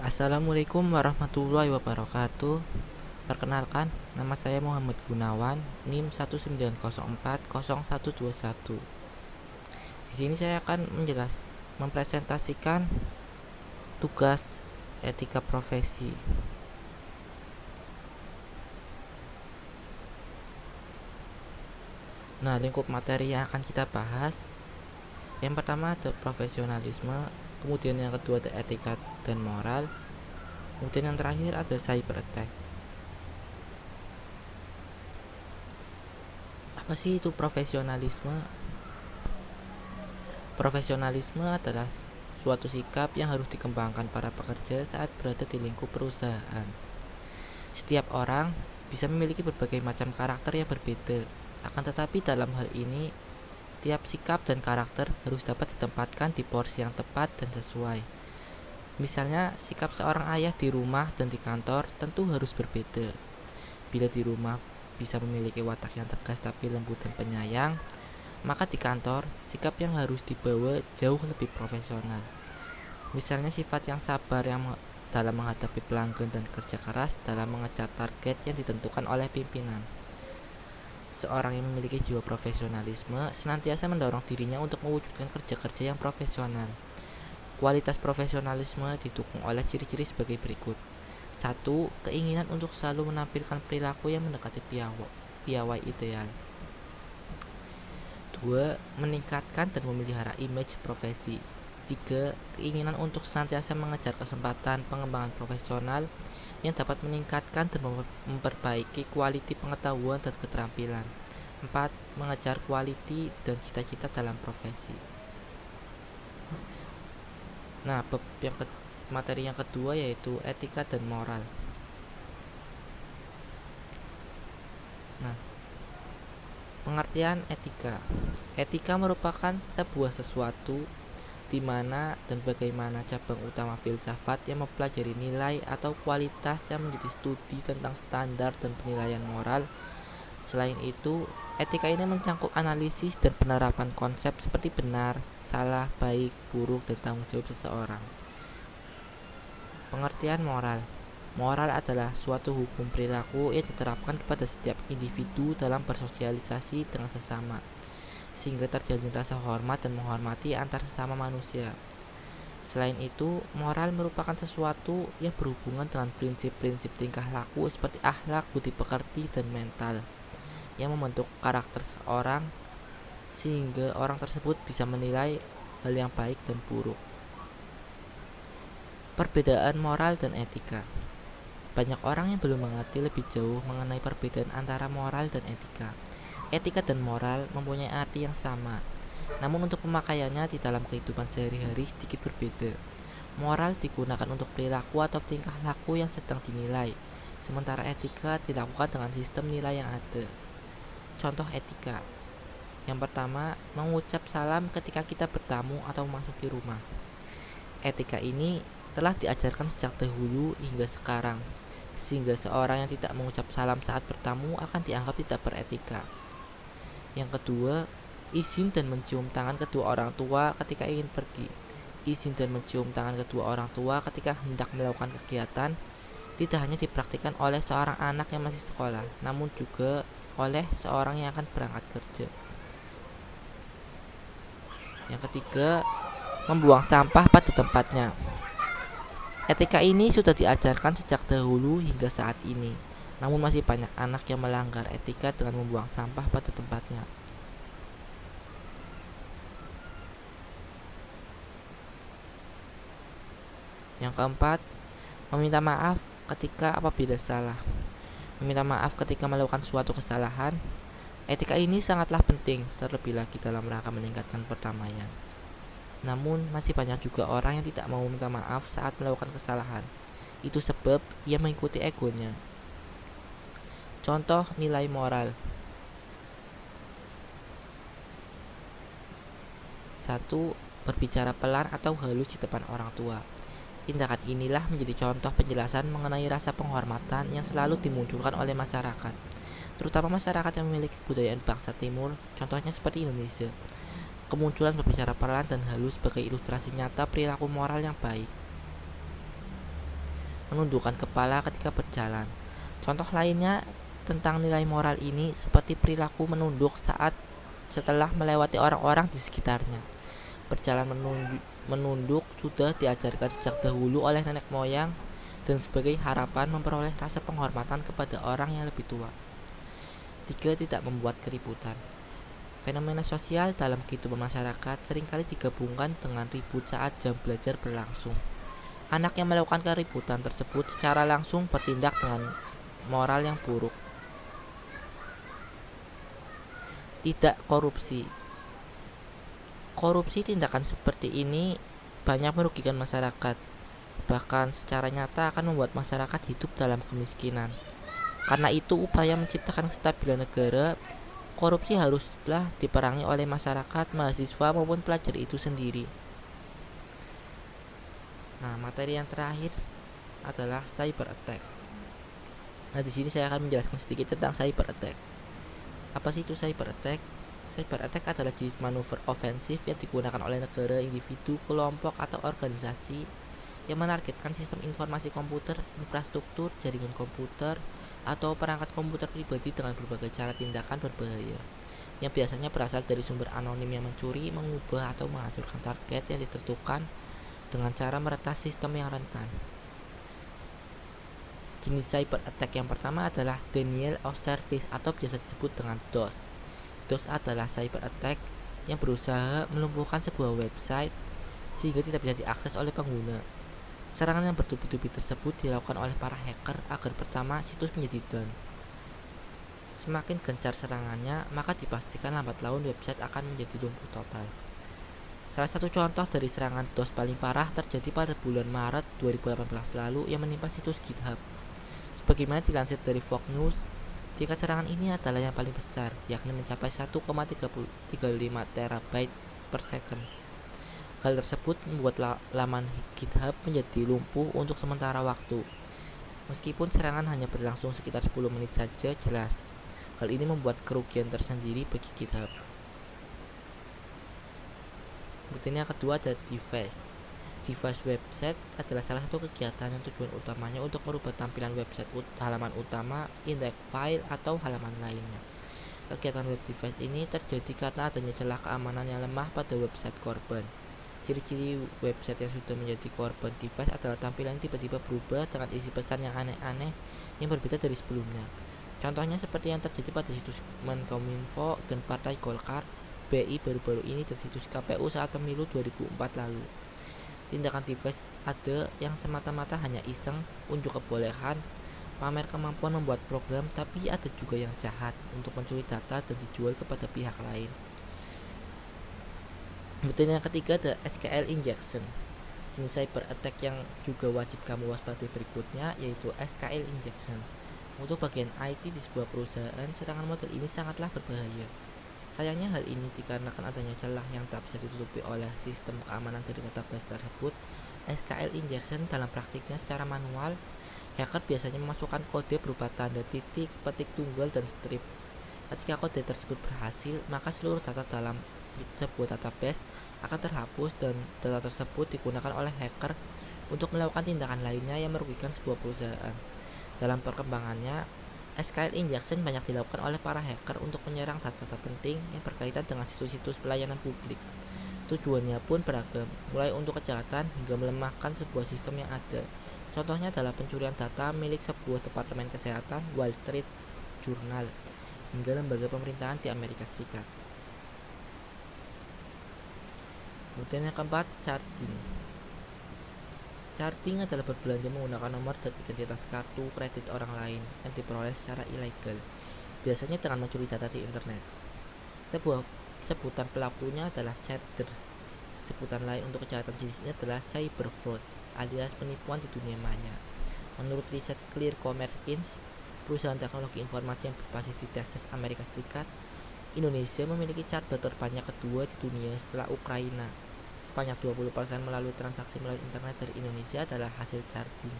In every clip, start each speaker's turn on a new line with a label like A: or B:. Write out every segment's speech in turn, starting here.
A: Assalamualaikum warahmatullahi wabarakatuh. Perkenalkan, nama saya Muhammad Gunawan, NIM 190400121. Di sini saya akan mempresentasikan tugas etika profesi. Nah, lingkup materi yang akan kita bahas, yang pertama ada profesionalisme, kemudian yang kedua ada etika dan moral, kemudian yang terakhir ada cyber attack. Apa sih itu profesionalisme? Profesionalisme adalah suatu sikap yang harus dikembangkan para pekerja saat berada di lingkup perusahaan. Setiap orang bisa memiliki berbagai macam karakter yang berbeda, akan tetapi dalam hal ini, tiap sikap dan karakter harus dapat ditempatkan di porsi yang tepat dan sesuai. Misalnya, sikap seorang ayah di rumah dan di kantor tentu harus berbeda. Bila di rumah bisa memiliki watak yang tegas tapi lembut dan penyayang, maka di kantor, sikap yang harus dibawa jauh lebih profesional. Misalnya sifat yang sabar dalam menghadapi pelanggan dan kerja keras dalam mengejar target yang ditentukan oleh pimpinan. Seorang yang memiliki jiwa profesionalisme senantiasa mendorong dirinya untuk mewujudkan kerja-kerja yang profesional. Kualitas profesionalisme didukung oleh ciri-ciri sebagai berikut. 1. Keinginan untuk selalu menampilkan perilaku yang mendekati piawai ideal. 2. Meningkatkan dan memelihara image profesi. 3. Keinginan untuk senantiasa mengejar kesempatan pengembangan profesional yang dapat meningkatkan dan memperbaiki kualiti pengetahuan dan keterampilan. 4. Mengejar kualiti dan cita-cita dalam profesi. Nah, materi yang kedua yaitu etika dan moral. Nah, pengertian etika. Etika merupakan sebuah sesuatu di mana dan bagaimana cabang utama filsafat yang mempelajari nilai atau kualitas yang menjadi studi tentang standar dan penilaian moral. Selain itu, etika ini mencangkup analisis dan penerapan konsep seperti benar, salah, baik, buruk, dan tanggung jawab seseorang. Pengertian moral. Moral adalah suatu hukum perilaku yang diterapkan kepada setiap individu dalam bersosialisasi dengan sesama, sehingga terjalin rasa hormat dan menghormati antar sesama manusia. Selain itu, moral merupakan sesuatu yang berhubungan dengan prinsip-prinsip tingkah laku seperti akhlak, budi pekerti, dan mental, yang membentuk karakter seseorang sehingga orang tersebut bisa menilai hal yang baik dan buruk. Perbedaan moral dan etika. Banyak orang yang belum mengerti lebih jauh mengenai perbedaan antara moral dan etika. Etika dan moral mempunyai arti yang sama, namun untuk pemakaiannya di dalam kehidupan sehari-hari sedikit berbeda. Moral digunakan untuk perilaku atau tingkah laku yang sedang dinilai, sementara etika dilakukan dengan sistem nilai yang ada. Contoh etika. Yang pertama, mengucap salam ketika kita bertamu atau memasuki rumah. Etika ini telah diajarkan sejak dahulu hingga sekarang, sehingga seorang yang tidak mengucap salam saat bertamu akan dianggap tidak beretika. Yang kedua, izin dan mencium tangan kedua orang tua ketika ingin pergi. Izin dan mencium tangan kedua orang tua ketika hendak melakukan kegiatan tidak hanya dipraktikkan oleh seorang anak yang masih sekolah, namun juga oleh seorang yang akan berangkat kerja. Yang ketiga, membuang sampah pada tempatnya. Etika ini sudah diajarkan sejak dahulu hingga saat ini, namun masih banyak anak yang melanggar etika dengan membuang sampah pada tempatnya. Yang keempat, meminta maaf ketika apabila salah. Meminta maaf ketika melakukan suatu kesalahan. Etika ini sangatlah penting, terlebih lagi dalam rangka meningkatkan perdamaian. Namun, masih banyak juga orang yang tidak mau meminta maaf saat melakukan kesalahan. Itu sebab ia mengikuti egonya. Contoh nilai moral. 1. Berbicara pelan atau halus di depan orang tua. Tindakan inilah menjadi contoh penjelasan mengenai rasa penghormatan yang selalu dimunculkan oleh masyarakat, terutama masyarakat yang memiliki kebudayaan bangsa timur, contohnya seperti Indonesia. Kemunculan berbicara pelan dan halus sebagai ilustrasi nyata perilaku moral yang baik. menundukkan kepala ketika berjalan. Contoh lainnya tentang nilai moral ini seperti perilaku menunduk saat setelah melewati orang-orang di sekitarnya. Berjalan menunduk sudah diajarkan sejak dahulu oleh nenek moyang dan sebagai harapan memperoleh rasa penghormatan kepada orang yang lebih tua. 3. Tidak membuat keributan. Fenomena sosial dalam kehidupan masyarakat seringkali digabungkan dengan ribut saat jam belajar berlangsung. Anak yang melakukan keributan tersebut secara langsung bertindak dengan moral yang buruk. Tidak korupsi. Korupsi tindakan seperti ini banyak merugikan masyarakat, bahkan secara nyata akan membuat masyarakat hidup dalam kemiskinan. Karena itu, upaya menciptakan kestabilan negara, korupsi haruslah diperangi oleh masyarakat, mahasiswa maupun pelajar itu sendiri. Nah, materi yang terakhir adalah cyber attack. Nah, di sini saya akan menjelaskan sedikit tentang cyber attack. Apa sih itu cyber attack? Cyber attack adalah jenis manuver ofensif yang digunakan oleh negara, individu, kelompok, atau organisasi yang menargetkan sistem informasi komputer, infrastruktur, jaringan komputer, atau perangkat komputer pribadi dengan berbagai cara tindakan berbahaya yang biasanya berasal dari sumber anonim yang mencuri, mengubah, atau menghancurkan target yang ditentukan dengan cara meretas sistem yang rentan. Jenis cyber attack yang pertama adalah denial of service atau biasa disebut dengan DOS. DOS adalah cyber attack yang berusaha melumpuhkan sebuah website sehingga tidak bisa diakses oleh pengguna. Serangan yang bertubi-tubi tersebut dilakukan oleh para hacker agar pertama situs menjadi down. Semakin gencar serangannya, maka dipastikan lambat laun website akan menjadi lumpuh total. Salah satu contoh dari serangan DOS paling parah terjadi pada bulan Maret 2018 lalu yang menimpa situs GitHub. Sebagaimana dilansir dari Fox News, tingkat serangan ini adalah yang paling besar, yakni mencapai 1,35 terabyte per second. Hal tersebut membuat laman GitHub menjadi lumpuh untuk sementara waktu. Meskipun serangan hanya berlangsung sekitar 10 menit saja, jelas hal ini membuat kerugian tersendiri bagi GitHub. Kemudian yang kedua ada device. Device website adalah salah satu kegiatan yang tujuan utamanya untuk merubah tampilan website halaman utama, index file, atau halaman lainnya. Kegiatan web device ini terjadi karena adanya celah keamanan yang lemah pada website korban. Ciri-ciri website yang sudah menjadi korban device adalah tampilan tiba-tiba berubah dengan isi pesan yang aneh-aneh yang berbeda dari sebelumnya. Contohnya seperti yang terjadi pada situs Menkominfo dan Partai Golkar, BI baru-baru ini dan situs KPU saat pemilu 2004 lalu. Tindakan device ada yang semata-mata hanya iseng, unjuk kebolehan, pamer kemampuan membuat program, tapi ada juga yang jahat untuk mencuri data dan dijual kepada pihak lain. Kemudian yang ketiga ada SQL injection. Jenis cyber attack yang juga wajib kamu waspadai berikutnya yaitu SQL injection. Untuk bagian IT di sebuah perusahaan, serangan model ini sangatlah berbahaya. Sayangnya hal ini dikarenakan adanya celah yang tak bisa ditutupi oleh sistem keamanan dari database tersebut. SQL injection dalam praktiknya secara manual, hacker biasanya memasukkan kode berupa tanda titik, petik tunggal, dan strip. Ketika kode tersebut berhasil, maka seluruh data dalam sebuah database akan terhapus dan data tersebut digunakan oleh hacker untuk melakukan tindakan lainnya yang merugikan sebuah perusahaan. Dalam perkembangannya, SQL injection banyak dilakukan oleh para hacker untuk menyerang data-data penting yang berkaitan dengan situs-situs pelayanan publik. Tujuannya pun beragam, mulai untuk kejahatan hingga melemahkan sebuah sistem yang ada. Contohnya adalah pencurian data milik sebuah departemen kesehatan, Wall Street Journal, hingga lembaga pemerintahan di Amerika Serikat. Kemudian yang keempat, charging. Charging adalah berbelanja menggunakan nomor dan identitas kartu kredit orang lain yang diperoleh secara ilegal, biasanya dengan mencuri data di internet. Sebutan pelakunya adalah charger. Sebutan lain untuk kejahatan jenis ini adalah cyber fraud, alias penipuan di dunia maya. Menurut riset Clear Commerce Inc., perusahaan teknologi informasi yang berbasis di Texas, Amerika Serikat, Indonesia memiliki charger terbanyak kedua di dunia setelah Ukraina. Sebanyak 20% melalui transaksi melalui internet dari Indonesia adalah hasil charging.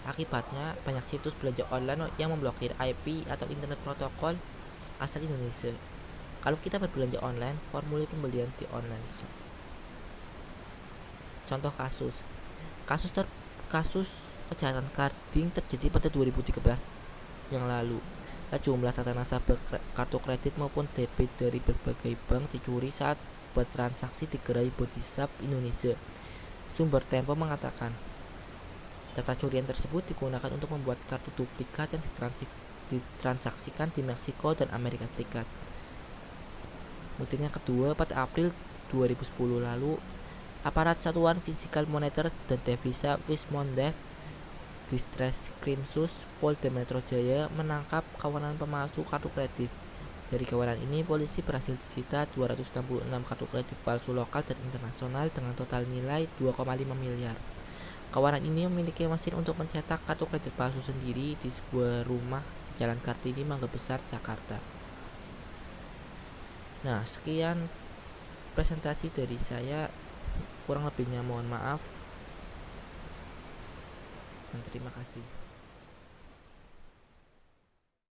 A: Akibatnya, banyak situs belanja online yang memblokir IP atau internet protokol asal Indonesia. Kalau kita berbelanja online, formulir pembelian di online shop. Contoh kasus Kejahatan carding terjadi pada 2013 yang lalu. Jumlah data nasabah kartu kredit maupun debit dari berbagai bank dicuri saat bertransaksi di gerai Body Shop Indonesia. Sumber Tempo mengatakan, data curian tersebut digunakan untuk membuat kartu duplikat yang ditransaksikan di Meksiko dan Amerika Serikat. Kemudian yang kedua, pada April 2010 lalu, aparat Satuan Fiskal Moneter dan Devisa Fismondev Ditreskrimsus Polda Metro Jaya menangkap kawanan pemalsu kartu kredit. Dari kawanan ini, polisi berhasil disita 266 kartu kredit palsu lokal dan internasional dengan total nilai 2,5 miliar. Kawanan ini memiliki mesin untuk mencetak kartu kredit palsu sendiri di sebuah rumah di Jalan Kartini, Mangga Besar, Jakarta. Nah, sekian presentasi dari saya. Kurang lebihnya mohon maaf. Dan terima kasih.